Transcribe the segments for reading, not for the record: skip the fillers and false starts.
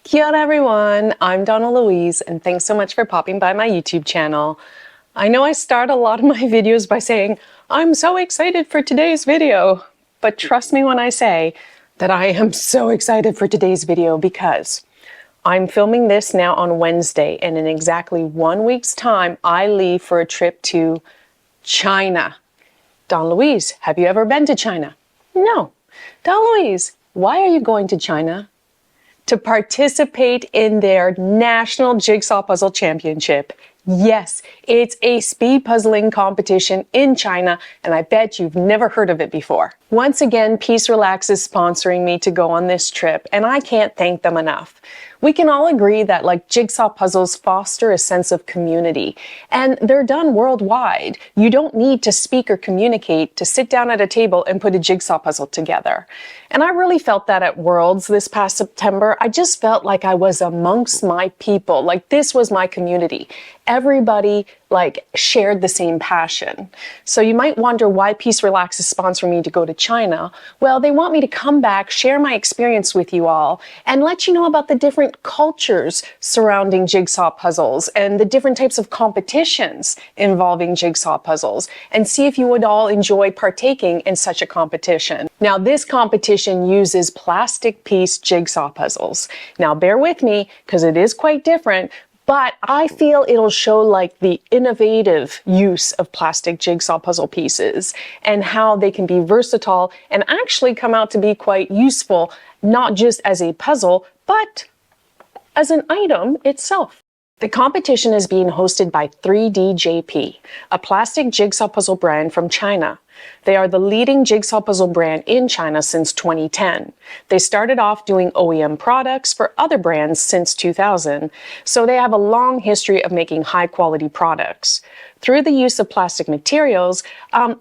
Kia ora everyone, I'm Donna Louise and thanks so much for popping by my YouTube channel. I know I start a lot of my videos by saying, I'm so excited for today's video, but trust me when I say that I am so excited for today's video because I'm filming this now on Wednesday and in exactly 1 week's time, I leave for a trip to China. Donna Louise, have you ever been to China? No. Donna Louise, why are you going to China? To participate in their National Jigsaw Puzzle Championship. Yes, it's a speed puzzling competition in China, and I bet you've never heard of it before. Once again, Peace Relax is sponsoring me to go on this trip, and I can't thank them enough. We can all agree that like jigsaw puzzles foster a sense of community, and they're done worldwide. You don't need to speak or communicate to sit down at a table and put a jigsaw puzzle together. And I really felt that at Worlds this past September. I just felt like I was amongst my people, like this was my community. Everybody shared the same passion. So you might wonder why Peace Relax is sponsoring me to go to China. Well, they want me to come back, share my experience with you all, and let you know about the different cultures surrounding jigsaw puzzles and the different types of competitions involving jigsaw puzzles, and see if you would all enjoy partaking in such a competition. Now, this competition uses plastic piece jigsaw puzzles. Now, bear with me because it is quite different, but I feel it'll show like the innovative use of plastic jigsaw puzzle pieces and how they can be versatile and actually come out to be quite useful, not just as a puzzle, but as an item itself. The competition is being hosted by 3DJP, a plastic jigsaw puzzle brand from China. They are the leading jigsaw puzzle brand in China since 2010. They started off doing OEM products for other brands since 2000, so they have a long history of making high-quality products. Through the use of plastic materials,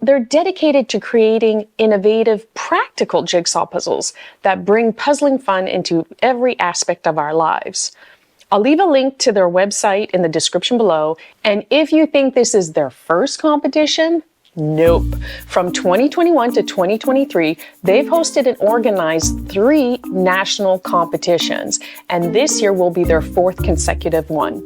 they're dedicated to creating innovative, practical jigsaw puzzles that bring puzzling fun into every aspect of our lives. I'll leave a link to their website in the description below, and if you think this is their first competition, nope. From 2021 to 2023, they've hosted and organized 3 national competitions, and this year will be their 4th consecutive one.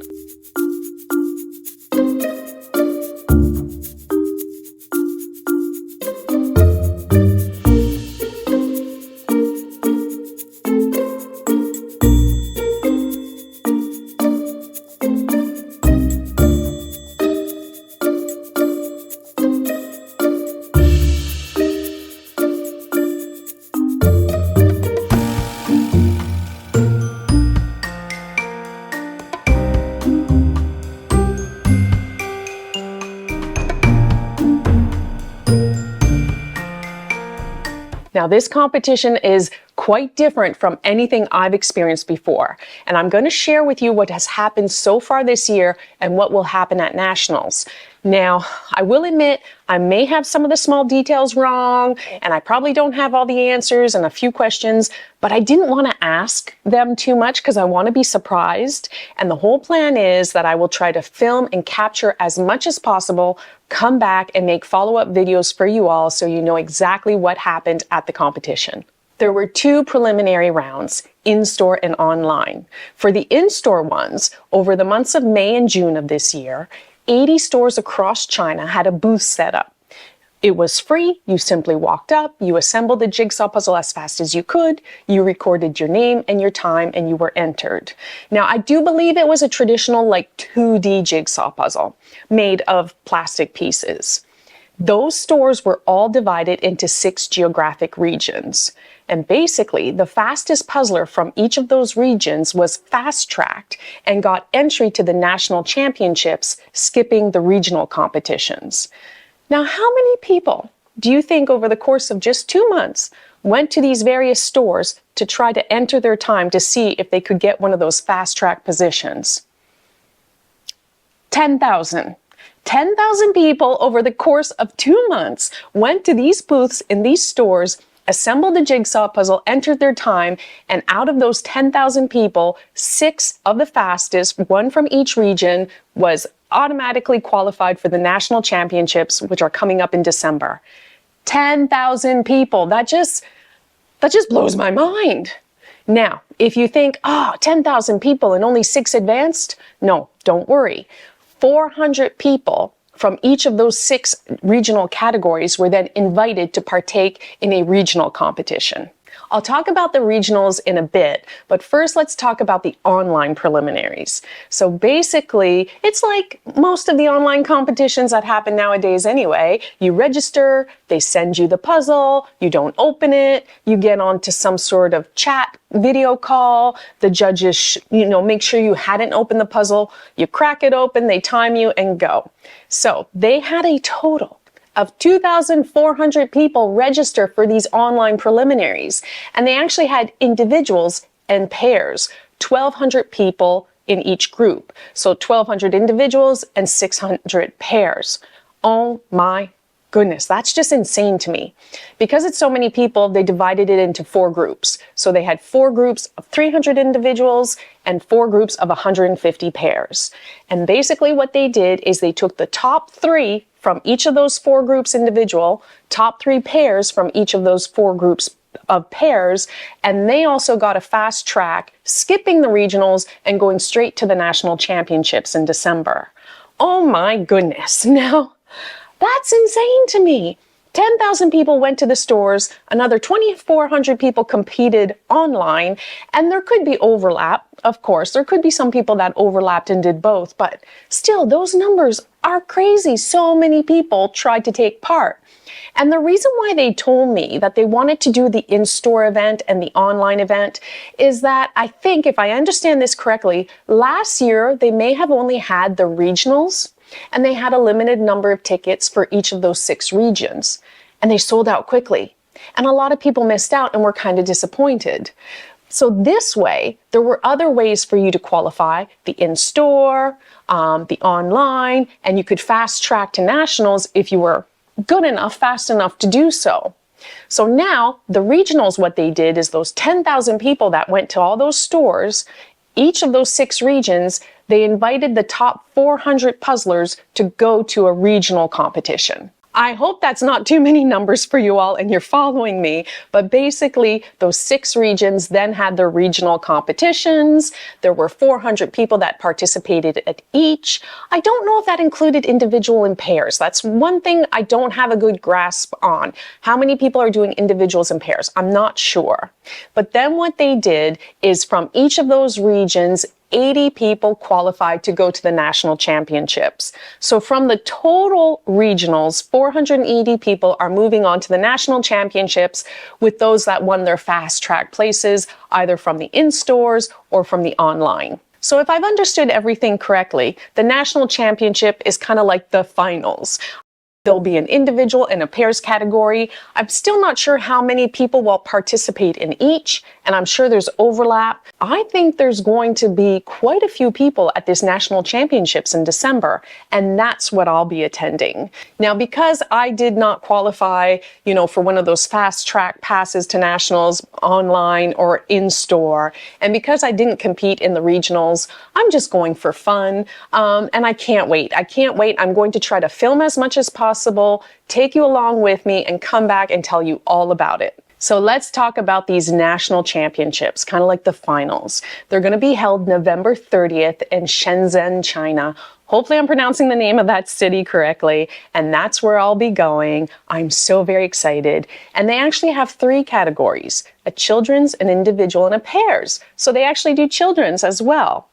Now, this competition is quite different from anything I've experienced before, and I'm going to share with you what has happened so far this year and what will happen at Nationals. Now, I will admit I may have some of the small details wrong, and I probably don't have all the answers and a few questions, but I didn't want to ask them too much because I want to be surprised, and the whole plan is that I will try to film and capture as much as possible, come back and make follow-up videos for you all so you know exactly what happened at the competition. There were 2 preliminary rounds, in-store and online. For the in-store ones, over the months of May and June of this year, 80 stores across China had a booth set up. It was free. You simply walked up, you assembled the jigsaw puzzle as fast as you could, you recorded your name and your time, and you were entered. Now, I do believe it was a traditional 2D jigsaw puzzle made of plastic pieces. Those stores were all divided into 6 geographic regions. And basically, the fastest puzzler from each of those regions was fast-tracked and got entry to the national championships, skipping the regional competitions. Now, how many people do you think over the course of just 2 months went to these various stores to try to enter their time to see if they could get one of those fast-track positions? 10,000. 10,000 people over the course of 2 months went to these booths in these stores, assembled a jigsaw puzzle, entered their time, and out of those 10,000 people, 6 of the fastest, 1 from each region, was automatically qualified for the national championships, which are coming up in December. 10,000 people. That just blows my mind. Now, if you think, 10,000 people and only 6 advanced, no, don't worry. 400 people from each of those 6 regional categories were then invited to partake in a regional competition. I'll talk about the regionals in a bit, but first let's talk about the online preliminaries. So basically, it's like most of the online competitions that happen nowadays anyway. You register, they send you the puzzle, you don't open it, you get onto some sort of chat video call, the judges, make sure you hadn't opened the puzzle, you crack it open, they time you and go. So they had a total of 2,400 people register for these online preliminaries. And they actually had individuals and pairs, 1,200 people in each group. So 1,200 individuals and 600 pairs. Oh my goodness, that's just insane to me. Because it's so many people, they divided it into 4 groups. So they had 4 groups of 300 individuals and 4 groups of 150 pairs. And basically what they did is they took the top 3 from each of those 4 groups individual, top 3 pairs from each of those 4 groups of pairs, and they also got a fast track, skipping the regionals and going straight to the national championships in December. Oh my goodness. Now, that's insane to me. 10,000 people went to the stores, another 2,400 people competed online, and there could be overlap, of course. There could be some people that overlapped and did both, but still, those numbers are crazy. So many people tried to take part. And the reason why they told me that they wanted to do the in-store event and the online event is that I think, if I understand this correctly, last year they may have only had the regionals, and they had a limited number of tickets for each of those 6 regions. And they sold out quickly. And a lot of people missed out and were kind of disappointed. So this way, there were other ways for you to qualify: the in-store, the online, and you could fast track to nationals if you were good enough, fast enough to do so. So now, the regionals, what they did is those 10,000 people that went to all those stores, each of those 6 regions, they invited the top 400 puzzlers to go to a regional competition. I hope that's not too many numbers for you all and you're following me, but basically those 6 regions then had their regional competitions. There were 400 people that participated at each. I don't know if that included individual and pairs. That's one thing I don't have a good grasp on. How many people are doing individuals and pairs? I'm not sure. But then what they did is from each of those regions, 80 people qualified to go to the national championships. So from the total regionals, 480 people are moving on to the national championships, with those that won their fast track places either from the in-stores or from the online. So if I've understood everything correctly, the national championship is kind of like the finals. There'll be an individual and a pairs category. I'm still not sure how many people will participate in each, and I'm sure there's overlap. I think there's going to be quite a few people at this national championships in December, and that's what I'll be attending. Now, because I did not qualify, for one of those fast track passes to nationals online or in store, and because I didn't compete in the regionals, I'm just going for fun, and I can't wait. I'm going to try to film as much as possible, take you along with me, and come back and tell you all about it. So let's talk about these national championships, kind of like the finals. They're going to be held November 30th in Shenzhen, China. Hopefully I'm pronouncing the name of that city correctly, and that's where I'll be going. I'm so very excited. And they actually have 3 categories: a children's, an individual, and a pairs. So they actually do children's as well.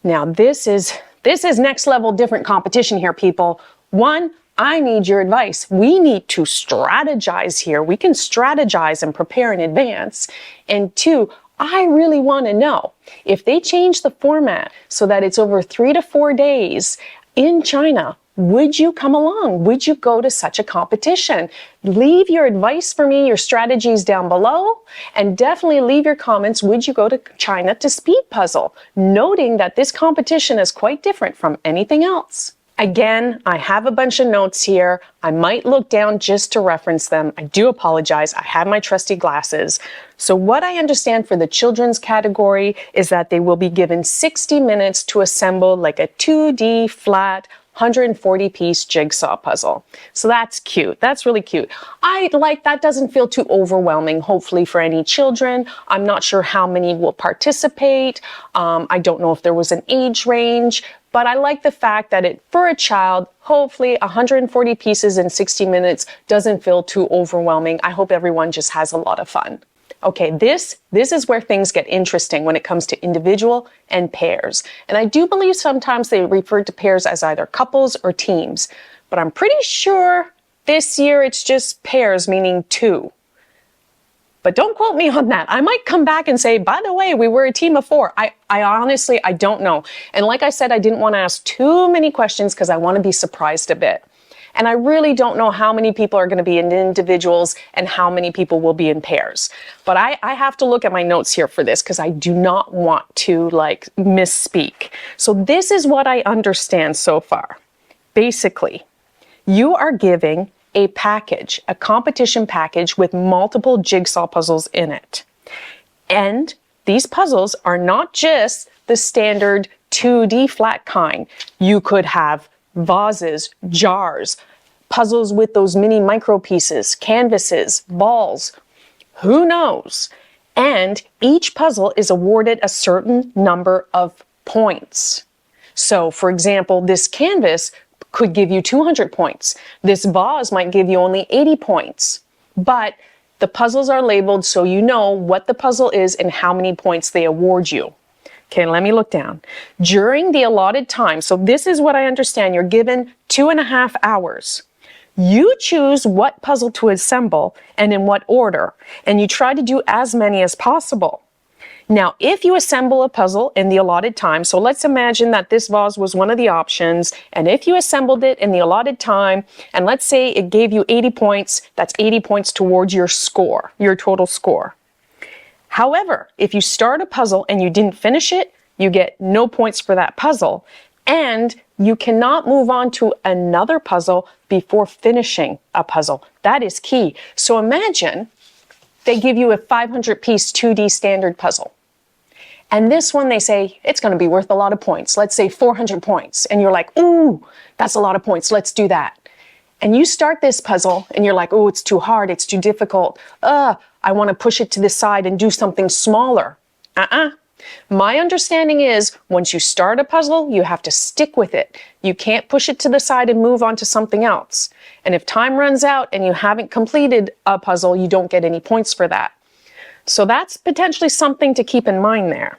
Now this is next level different competition here, people. 1, I need your advice. We need to strategize here. We can strategize and prepare in advance. And 2, I really want to know if they change the format so that it's over 3 to 4 days in China, would you come along? Would you go to such a competition? Leave your advice for me, your strategies down below, and definitely leave your comments. Would you go to China to speed puzzle? Noting that this competition is quite different from anything else. Again, I have a bunch of notes here. I might look down just to reference them. I do apologize. I have my trusty glasses. So what I understand for the children's category is that they will be given 60 minutes to assemble like a 2D flat 140-piece jigsaw puzzle. So that's cute. That's really cute. I like that. Doesn't feel too overwhelming, hopefully, for any children. I'm not sure how many will participate. I don't know if there was an age range, but I like the fact that for a child, hopefully 140 pieces in 60 minutes doesn't feel too overwhelming. I hope everyone just has a lot of fun. Okay, this is where things get interesting when it comes to individual and pairs. And I do believe sometimes they refer to pairs as either couples or teams, but I'm pretty sure this year it's just pairs, meaning two. But don't quote me on that. I might come back and say, by the way, we were a team of 4. I honestly, I don't know. And like I said, I didn't want to ask too many questions because I want to be surprised a bit. And I really don't know how many people are going to be in individuals and how many people will be in pairs. But I have to look at my notes here for this because I do not want to misspeak. So this is what I understand so far. Basically, you are giving a package, a competition package with multiple jigsaw puzzles in it. And these puzzles are not just the standard 2D flat kind. You could have vases, jars, puzzles with those mini micro pieces, canvases, balls, who knows? And each puzzle is awarded a certain number of points. So for example, this canvas could give you 200 points. This vase might give you only 80 points. But the puzzles are labeled so you know what the puzzle is and how many points they award you. Okay, let me look down. During the allotted time, so this is what I understand, you're given 2.5 hours. You choose what puzzle to assemble and in what order, and you try to do as many as possible. Now, if you assemble a puzzle in the allotted time, so let's imagine that this vase was one of the options, and if you assembled it in the allotted time, and let's say it gave you 80 points, that's 80 points towards your score, your total score. However, if you start a puzzle and you didn't finish it, you get no points for that puzzle, and you cannot move on to another puzzle before finishing a puzzle. That is key. So imagine they give you a 500-piece 2D standard puzzle. And this one, they say, it's going to be worth a lot of points. Let's say 400 points. And you're like, ooh, that's a lot of points. Let's do that. And you start this puzzle and you're like, oh, it's too hard. It's too difficult. I want to push it to the side and do something smaller. My understanding is once you start a puzzle, you have to stick with it. You can't push it to the side and move on to something else. And if time runs out and you haven't completed a puzzle, you don't get any points for that. So that's potentially something to keep in mind there.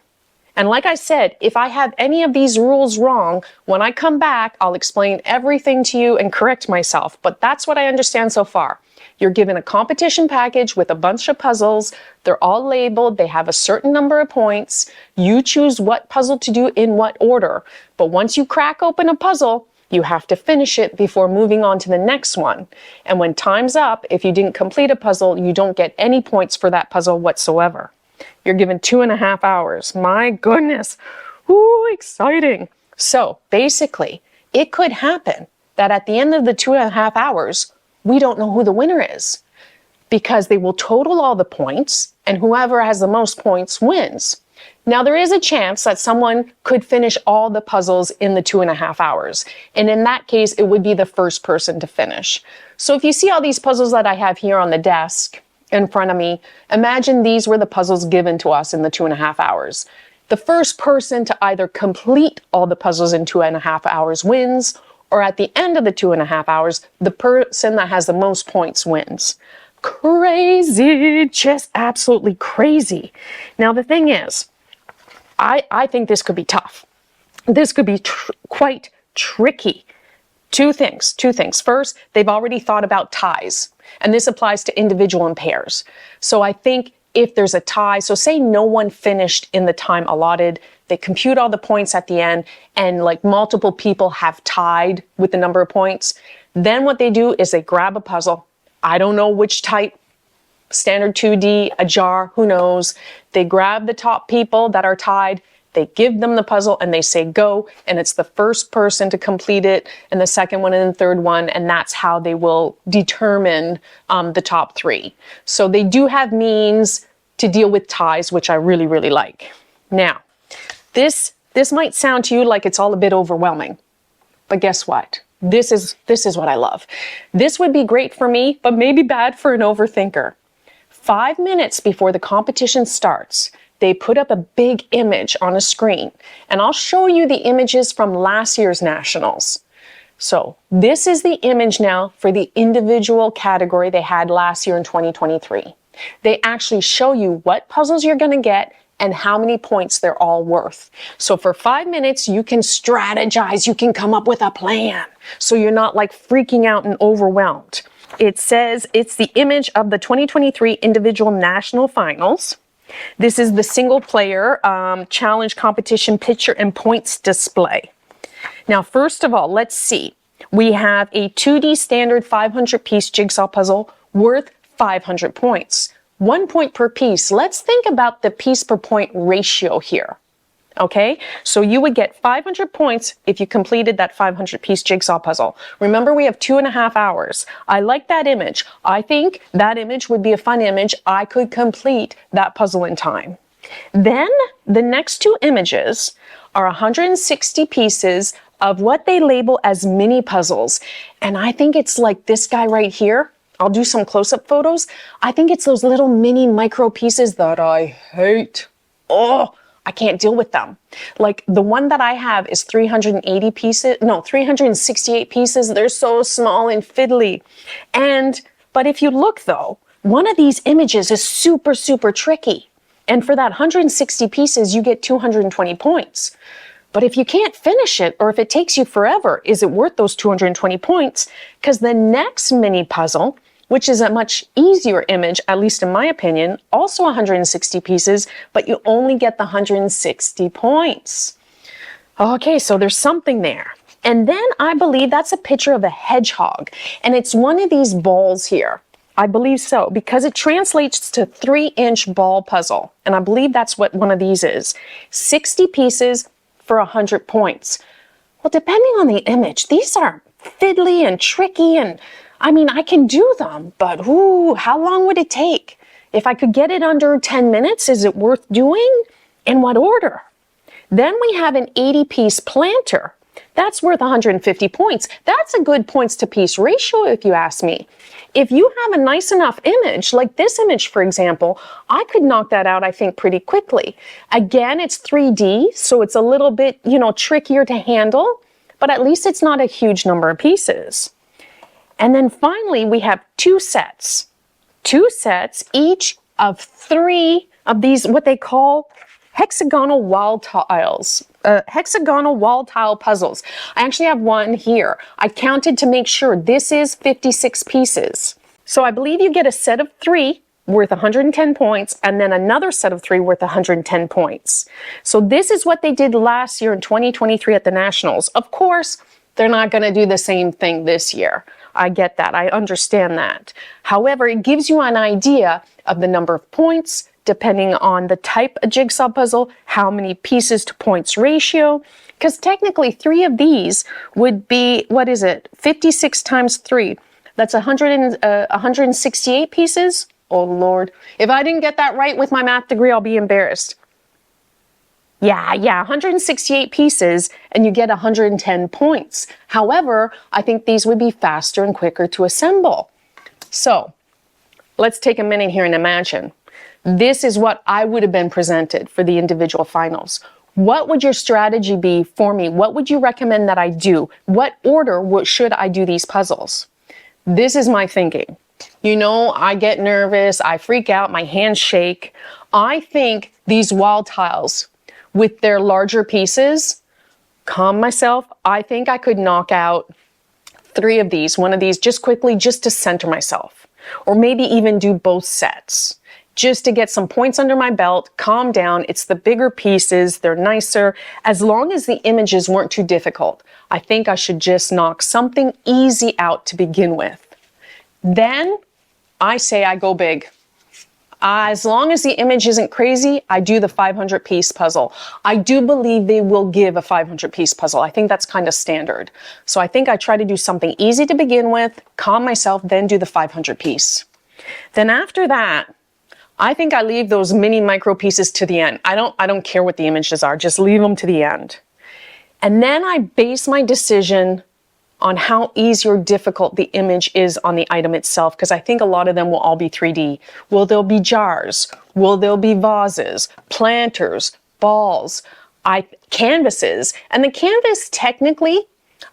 And like I said, if I have any of these rules wrong, when I come back, I'll explain everything to you and correct myself. But that's what I understand so far. You're given a competition package with a bunch of puzzles. They're all labeled. They have a certain number of points. You choose what puzzle to do in what order. But once you crack open a puzzle, you have to finish it before moving on to the next one. And when time's up, if you didn't complete a puzzle, you don't get any points for that puzzle whatsoever. You're given 2.5 hours. My goodness. Ooh, exciting. So basically, it could happen that at the end of the 2.5 hours, we don't know who the winner is because they will total all the points and whoever has the most points wins. Now, there is a chance that someone could finish all the puzzles in the 2.5 hours. And in that case, it would be the first person to finish. So if you see all these puzzles that I have here on the desk in front of me, imagine these were the puzzles given to us in the 2.5 hours. The first person to either complete all the puzzles in 2.5 hours wins, or at the end of the 2.5 hours, the person that has the most points wins. Crazy, just absolutely crazy. Now, the thing is, I think this could be tough. This could be quite tricky. Two things. First, they've already thought about ties, and this applies to individual and pairs. So I think if there's a tie, so say no one finished in the time allotted, they compute all the points at the end, and like multiple people have tied with the number of points, then what they do is they grab a puzzle. I don't know which type, standard 2D, a jar, who knows. They grab the top people that are tied, they give them the puzzle and they say go, and it's the first person to complete it and the second one and the third one, and that's how they will determine the top 3. So they do have means to deal with ties, which I really, really like. Now, this might sound to you like it's all a bit overwhelming, But guess what? This is what I love. This would be great for me, but maybe bad for an overthinker. 5 minutes before the competition starts, they put up a big image on a screen, and I'll show you the images from last year's nationals. So this is the image now for the individual category they had last year in 2023. They actually show you what puzzles you're going to get and how many points they're all worth. So for 5 minutes, you can strategize, you can come up with a plan, so you're not like freaking out and overwhelmed. It says it's the image of the 2023 individual national finals. This is the single player challenge competition picture and points display. Now, first of all, let's see. We have a 2D standard 500-piece jigsaw puzzle worth 500 points. 1 point per piece. Let's think about the piece per point ratio here. Okay, so you would get 500 points if you completed that 500-piece jigsaw puzzle. Remember, we have 2.5 hours. I like that image. I think that image would be a fun image. I could complete that puzzle in time. Then the next two images are 160 pieces of what they label as mini puzzles. And I think it's like this guy right here. I'll do some close-up photos. I think it's those little mini micro pieces that I hate. Oh, I can't deal with them. Like the one that I have is 368 pieces. They're so small and fiddly. But if you look though, one of these images is super, super tricky. And for that 160 pieces, you get 220 points. But if you can't finish it, or if it takes you forever, is it worth those 220 points? Because the next mini puzzle, which is a much easier image, at least in my opinion, also 160 pieces, but you only get the 160 points. Okay, so there's something there. And then I believe that's a picture of a hedgehog, and it's one of these balls here. I believe so, because it translates to 3-inch ball puzzle, and I believe that's what one of these is. 60 pieces for 100 points. Well, depending on the image, these are fiddly and tricky, and I mean, I can do them, but ooh, how long would it take? If I could get it under 10 minutes, is it worth doing? In what order? Then we have an 80-piece planter. That's worth 150 points. That's a good points to piece ratio, if you ask me. If you have a nice enough image, like this image, for example, I could knock that out, I think, pretty quickly. Again, it's 3D, so it's a little bit, trickier to handle, but at least it's not a huge number of pieces. And then finally, we have two sets, each of 3 of these, what they call hexagonal wall tiles, hexagonal wall tile puzzles. I actually have one here. I counted to make sure. This is 56 pieces. So I believe you get a set of 3 worth 110 points, and then another set of 3 worth 110 points. So this is what they did last year in 2023 at the Nationals. Of course, they're not going to do the same thing this year. I get that. I understand that. However, it gives you an idea of the number of points, depending on the type of jigsaw puzzle, how many pieces to points ratio, because technically 3 of these would be, 56 times 3. That's 168 pieces. Oh, Lord. If I didn't get that right with my math degree, I'll be embarrassed. Yeah, 168 pieces, and you get 110 points. However, I think these would be faster and quicker to assemble. So, let's take a minute here and imagine. This is what I would have been presented for the individual finals. What would your strategy be for me? What would you recommend that I do? What order should I do these puzzles? This is my thinking. I get nervous, I freak out, my hands shake. I think these wall tiles, with their larger pieces, calm myself. I think I could knock out 3 of these, one of these, just quickly, just to center myself. Or maybe even do both sets, just to get some points under my belt, calm down. It's the bigger pieces, they're nicer. As long as the images weren't too difficult, I think I should just knock something easy out to begin with. Then I say I go big. As long as the image isn't crazy, I do the 500-piece puzzle. I do believe they will give a 500-piece puzzle. I think that's kind of standard. So I think I try to do something easy to begin with, calm myself, then do the 500-piece. Then after that, I think I leave those mini micro pieces to the end. I don't care what the images are, just leave them to the end. And then I base my decision on how easy or difficult the image is on the item itself, because I think a lot of them will all be 3D. Will there be jars? Will there be vases, planters, balls, canvases? And the canvas, technically,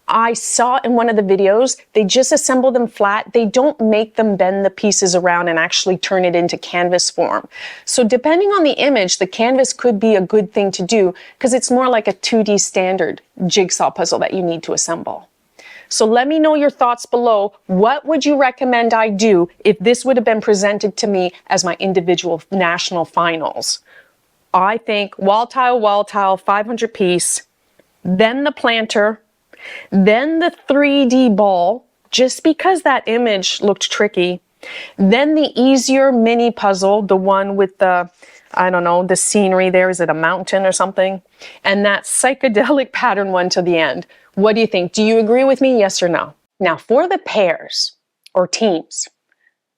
I saw in one of the videos, they just assemble them flat. They don't make them bend the pieces around and actually turn it into canvas form. So depending on the image, the canvas could be a good thing to do because it's more like a 2D standard jigsaw puzzle that you need to assemble. So let me know your thoughts below. What would you recommend I do if this would have been presented to me as my individual national finals? I think wall tile, 500 piece, then the planter, then the 3D ball, just because that image looked tricky, then the easier mini puzzle, the one with the, I don't know, the scenery there, is it a mountain or something? And that psychedelic pattern one to the end. What do you think? Do you agree with me, yes or no? Now for the pairs or teams,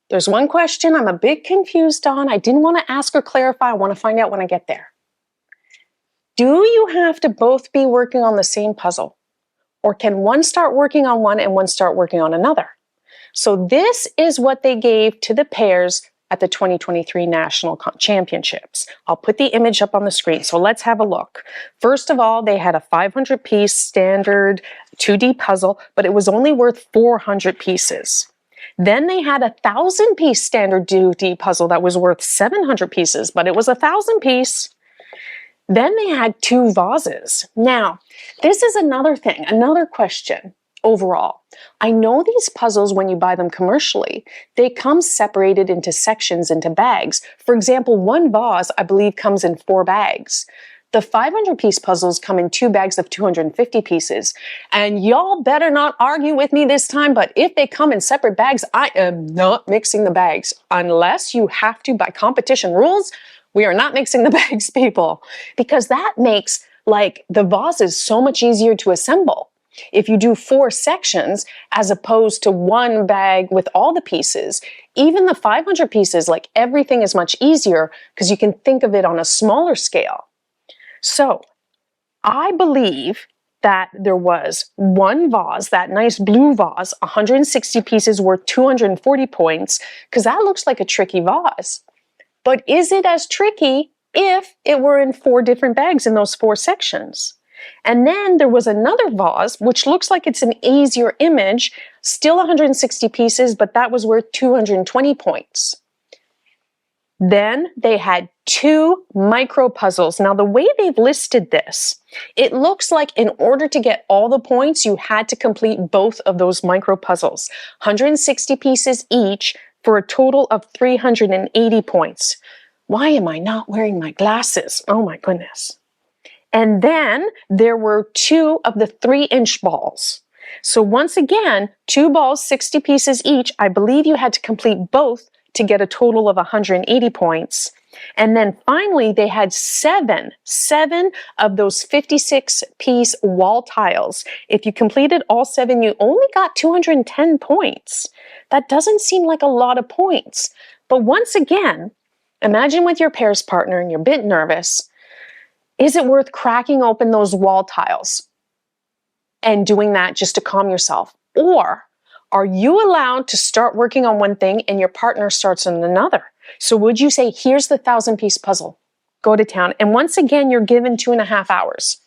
there's one question I'm a bit confused on. I didn't want to ask or clarify. I want to find out when I get there. Do you have to both be working on the same puzzle? Or can one start working on one and one start working on another? So this is what they gave to the pairs at the 2023 National Championships. I'll put the image up on the screen, so let's have a look. First of all, they had a 500-piece standard 2D puzzle, but it was only worth 400 pieces. Then they had a 1,000-piece standard 2D puzzle that was worth 700 pieces, but it was a 1,000-piece. Then they had 2 vases. Now, this is another thing, another question overall. I know these puzzles, when you buy them commercially, they come separated into sections, into bags. For example, one vase, I believe, comes in 4 bags. The 500-piece puzzles come in 2 bags of 250 pieces. And y'all better not argue with me this time, but if they come in separate bags, I am not mixing the bags. Unless you have to by competition rules, we are not mixing the bags, people, because that makes like the vases so much easier to assemble. If you do 4 sections as opposed to 1 bag with all the pieces, even the 500 pieces, like everything is much easier because you can think of it on a smaller scale. So I believe that there was 1 vase, that nice blue vase, 160 pieces worth 240 points, because that looks like a tricky vase. But is it as tricky if it were in 4 different bags in those 4 sections? And then there was another vase, which looks like it's an easier image, still 160 pieces, but that was worth 220 points. Then they had 2 micro puzzles. Now, the way they've listed this, it looks like in order to get all the points, you had to complete both of those micro puzzles, 160 pieces each, for a total of 380 points. Why am I not wearing my glasses? Oh my goodness. And then there were 2 of the 3-inch balls. So once again, 2 balls, 60 pieces each. I believe you had to complete both to get a total of 180 points. And then finally, they had 7 of those 56-piece wall tiles. If you completed all 7, you only got 210 points. That doesn't seem like a lot of points. But once again, imagine with your pairs partner and you're a bit nervous. Is it worth cracking open those wall tiles and doing that just to calm yourself? Or are you allowed to start working on one thing and your partner starts on another? So would you say, here's the 1,000-piece puzzle, go to town. And once again, you're given 2.5 hours.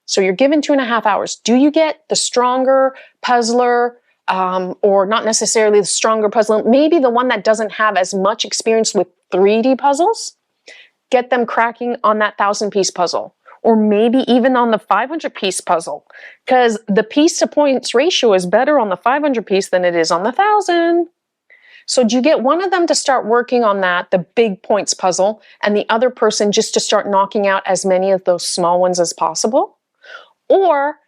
So you're given 2.5 hours. Do you get the stronger puzzler, or not necessarily the stronger puzzler, maybe the one that doesn't have as much experience with 3D puzzles? Get them cracking on that 1,000-piece puzzle, or maybe even on the 500-piece puzzle, because the piece to points ratio is better on the 500-piece than it is on the 1,000. So do you get one of them to start working on that, the big points puzzle, and the other person just to start knocking out as many of those small ones as possible? Or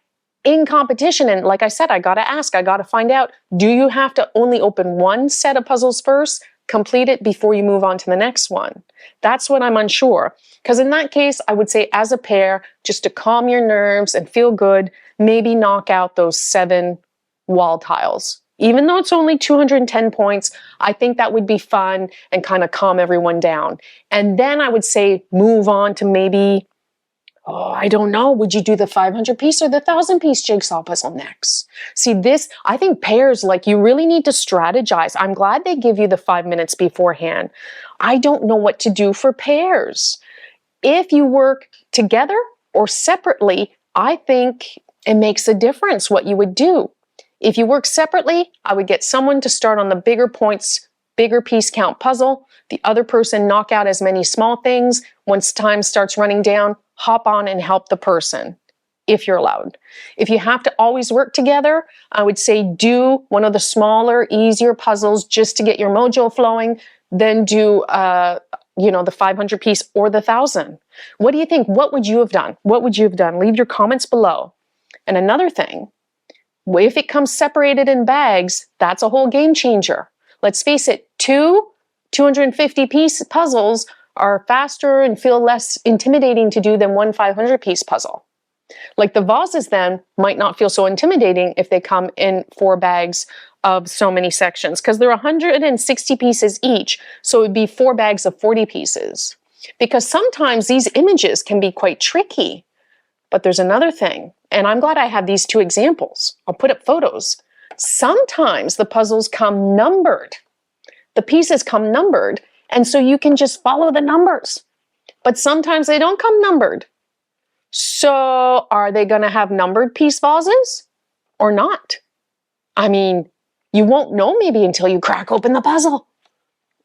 in competition, and like I said, I got to ask, I got to find out, do you have to only open 1 set of puzzles first, complete it before you move on to the next one? That's what I'm unsure. Because in that case, I would say as a pair, just to calm your nerves and feel good, maybe knock out those 7 wall tiles. Even though it's only 210 points, I think that would be fun and kind of calm everyone down. And then I would say move on to maybe Oh, I don't know. Would you do the 500 piece or the 1,000 piece jigsaw puzzle next? See this, I think pairs, like you really need to strategize. I'm glad they give you the 5 minutes beforehand. I don't know what to do for pairs. If you work together or separately, I think it makes a difference what you would do. If you work separately, I would get someone to start on the bigger points, bigger piece count puzzle. The other person knock out as many small things. Once time starts running down, hop on and help the person, if you're allowed. If you have to always work together, I would say do one of the smaller, easier puzzles just to get your mojo flowing, then do the 500 piece or the 1,000. What do you think? What would you have done? What would you have done? Leave your comments below. And another thing, if it comes separated in bags, that's a whole game changer. Let's face it, 250 piece puzzles are faster and feel less intimidating to do than one 500 piece puzzle. Like the vases then might not feel so intimidating if they come in 4 bags of so many sections, because they're 160 pieces each, so it would be 4 bags of 40 pieces. Because sometimes these images can be quite tricky. But there's another thing, and I'm glad I have these 2 examples. I'll put up photos. Sometimes the puzzles come numbered. The pieces come numbered, and so you can just follow the numbers. But sometimes they don't come numbered. So are they going to have numbered piece vases or not? I mean, you won't know maybe until you crack open the puzzle.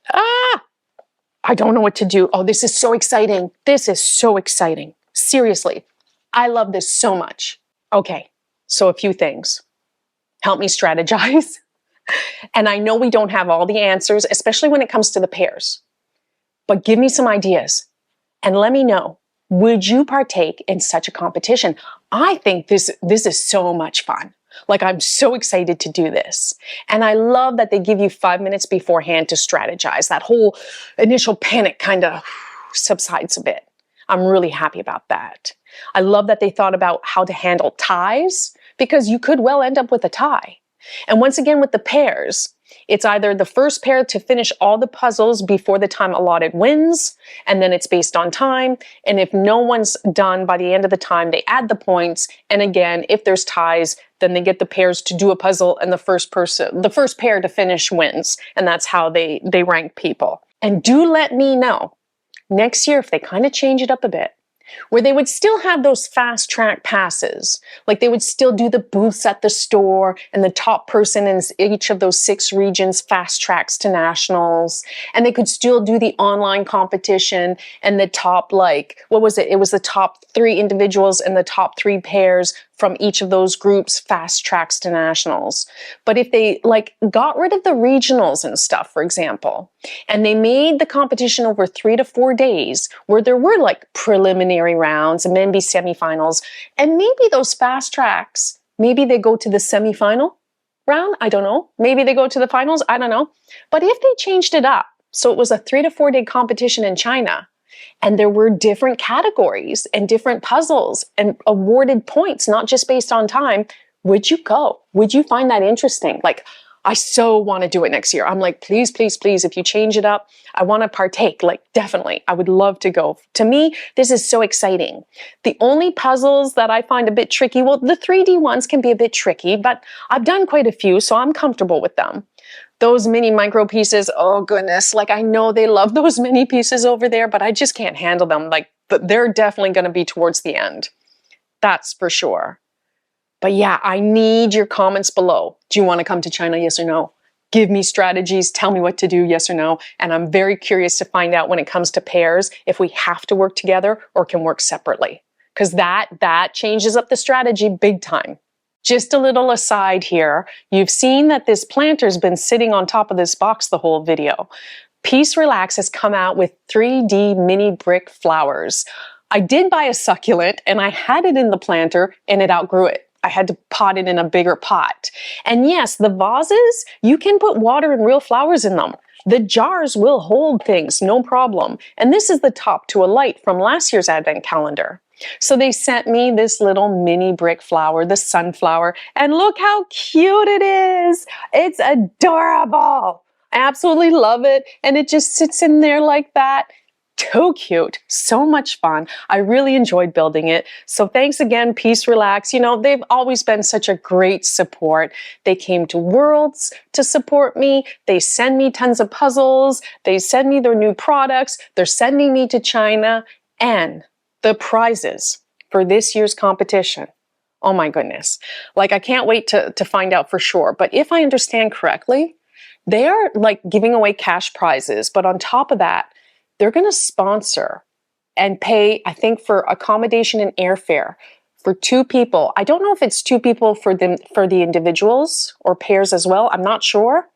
I don't know what to do. Oh, this is so exciting. This is so exciting. Seriously, I love this so much. Okay, so a few things. Help me strategize. And I know we don't have all the answers, especially when it comes to the pairs. But give me some ideas and let me know. Would you partake in such a competition? I think this is so much fun. Like, I'm so excited to do this. And I love that they give you 5 minutes beforehand to strategize. That whole initial panic kind of subsides a bit. I'm really happy about that. I love that they thought about how to handle ties, because you could well end up with a tie. And once again, with the pairs, it's either the first pair to finish all the puzzles before the time allotted wins, and then it's based on time. And if no one's done by the end of the time, they add the points. And again, if there's ties, then they get the pairs to do a puzzle, and the first pair to finish wins. And that's how they rank people. And do let me know next year if they kind of change it up a bit, where they would still have those fast track passes. Like they would still do the booths at the store, and the top person in each of those 6 regions fast tracks to nationals. And they could still do the online competition, and the top, like, what was it? It was the top 3 individuals and the top 3 pairs from each of those groups fast tracks to nationals. But if they got rid of the regionals and stuff, for example, and they made the competition over 3 to 4 days, where there were like preliminary rounds and maybe semifinals, and maybe those fast tracks, maybe they go to the semifinal round, I don't know. Maybe they go to the finals, I don't know. But if they changed it up, so it was a 3 to 4 day competition in China, and there were different categories and different puzzles and awarded points, not just based on time, would you go? Would you find that interesting? Like, I so want to do it next year. I'm like, please, please, please, if you change it up, I want to partake. Like, definitely, I would love to go. To me, this is so exciting. The only puzzles that I find a bit tricky, well, the 3D ones can be a bit tricky, but I've done quite a few, so I'm comfortable with them. Those mini micro pieces, oh goodness, like I know they love those mini pieces over there, but I just can't handle them. Like, they're definitely going to be towards the end. That's for sure. But yeah, I need your comments below. Do you want to come to China? Yes or no? Give me strategies. Tell me what to do. Yes or no? And I'm very curious to find out when it comes to pairs, if we have to work together or can work separately. Because that changes up the strategy big time. Just a little aside here, you've seen that this planter's been sitting on top of this box the whole video. Peace Relax has come out with 3D mini brick flowers. I did buy a succulent and I had it in the planter and it outgrew it. I had to pot it in a bigger pot. And yes, the vases, you can put water and real flowers in them. The jars will hold things, no problem. And this is the top to a light from last year's advent calendar. So they sent me this little mini brick flower, the sunflower, and look how cute it is. It's adorable. I absolutely love it. And it just sits in there like that. Too cute. So much fun. I really enjoyed building it. So thanks again, Peace Relax. You know, they've always been such a great support. They came to Worlds to support me. They send me tons of puzzles. They send me their new products. They're sending me to China. And the prizes for this year's competition. Oh my goodness. Like, I can't wait to find out for sure. But if I understand correctly, they are like giving away cash prizes. But on top of that, they're going to sponsor and pay, I think, for accommodation and airfare for 2 people. I don't know if it's 2 people for the individuals or pairs as well. I'm not sure.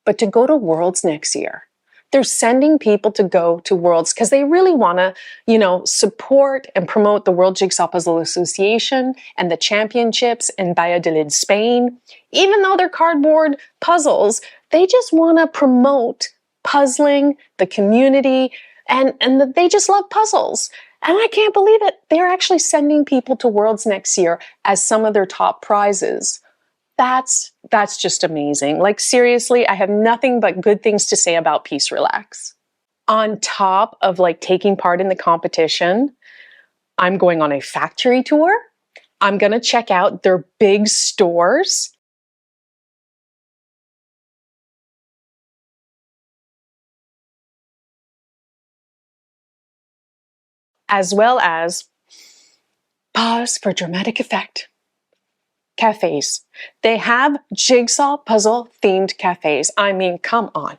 But to go to Worlds next year. They're sending people to go to Worlds because they really want to, you know, support and promote the World Jigsaw Puzzle Association and the championships in Valladolid, Spain. Even though they're cardboard puzzles, they just want to promote puzzling, the community, and they just love puzzles. And I can't believe it. They're actually sending people to Worlds next year as some of their top prizes. That's just amazing. Like, seriously, I have nothing but good things to say about Peace Relax. On top of like taking part in the competition, I'm going on a factory tour. I'm going to check out their big stores. As well as, pause for dramatic effect, cafes. They have jigsaw puzzle themed cafes. I mean, come on.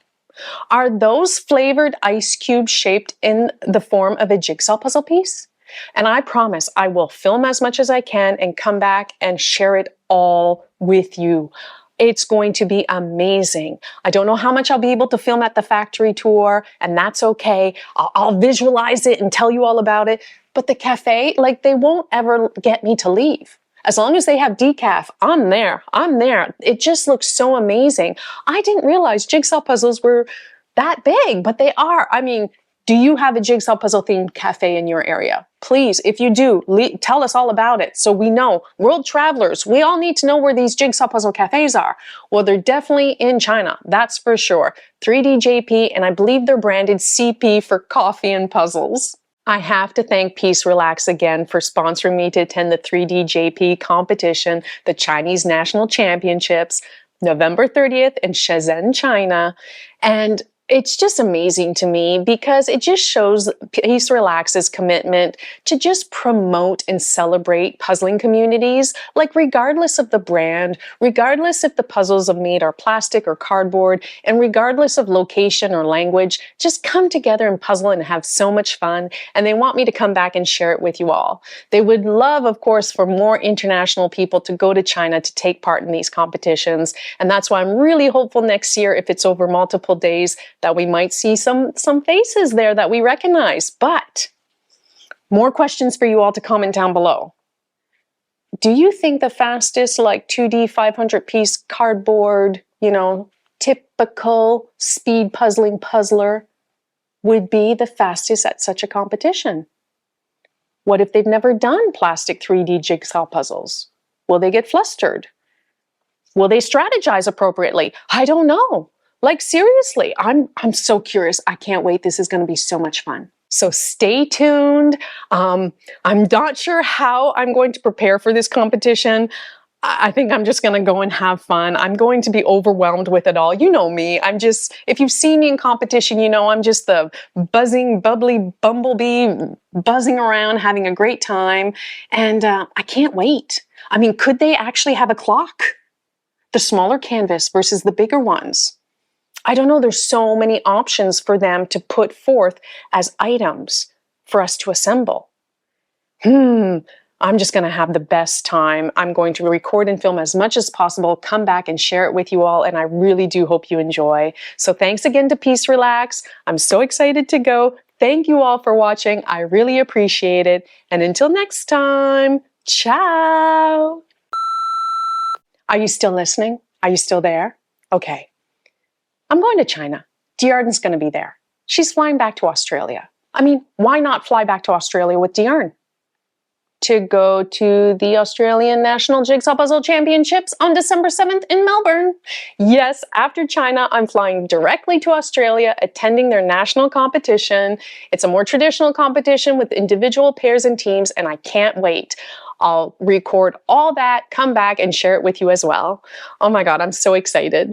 Are those flavored ice cubes shaped in the form of a jigsaw puzzle piece? And I promise I will film as much as I can and come back and share it all with you. It's going to be amazing. I don't know how much I'll be able to film at the factory tour, and that's okay. I'll visualize it and tell you all about it. But the cafe, like, they won't ever get me to leave. As long as they have decaf, I'm there. I'm there. It just looks so amazing. I didn't realize jigsaw puzzles were that big, but they are. I mean, do you have a jigsaw puzzle themed cafe in your area? Please, if you do, tell us all about it so we know. World travelers, we all need to know where these jigsaw puzzle cafes are. Well, they're definitely in China, that's for sure. 3DJP, and I believe they're branded CP for coffee and puzzles. I have to thank Peace Relax again for sponsoring me to attend the 3DJP competition, the Chinese National Championships, November 30th in Shenzhen, China. And it's just amazing to me because it just shows Peace Relax's commitment to just promote and celebrate puzzling communities, like regardless of the brand, regardless if the puzzles are made are plastic or cardboard, and regardless of location or language, just come together and puzzle and have so much fun. And they want me to come back and share it with you all. They would love, of course, for more international people to go to China to take part in these competitions. And that's why I'm really hopeful next year, if it's over multiple days, that we might see some faces there that we recognize. But more questions for you all to comment down below. Do you think the fastest, like 2D 500 piece cardboard, you know, typical speed puzzling puzzler would be the fastest at such a competition? What if they've never done plastic 3D jigsaw puzzles? Will they get flustered? Will they strategize appropriately? I don't know. Like, seriously, I'm so curious. I can't wait. This is going to be so much fun. So stay tuned. I'm not sure how I'm going to prepare for this competition. I think I'm just going to go and have fun. I'm going to be overwhelmed with it all. You know me. If you've seen me in competition, you know I'm just the buzzing, bubbly bumblebee, buzzing around, having a great time. And I can't wait. I mean, could they actually have a clock? The smaller canvas versus the bigger ones. I don't know, there's so many options for them to put forth as items for us to assemble. I'm just going to have the best time. I'm going to record and film as much as possible, come back and share it with you all, and I really do hope you enjoy. So thanks again to Peace Relax. I'm so excited to go. Thank you all for watching. I really appreciate it. And until next time, ciao. Are you still listening? Are you still there? Okay. I'm going to China. Dearden's going to be there. She's flying back to Australia. I mean, why not fly back to Australia with Dearden? to go to the Australian National Jigsaw Puzzle Championships on December 7th in Melbourne. Yes, after China, I'm flying directly to Australia, attending their national competition. It's a more traditional competition with individual pairs and teams, and I can't wait. I'll record all that, come back, and share it with you as well. Oh my God, I'm so excited.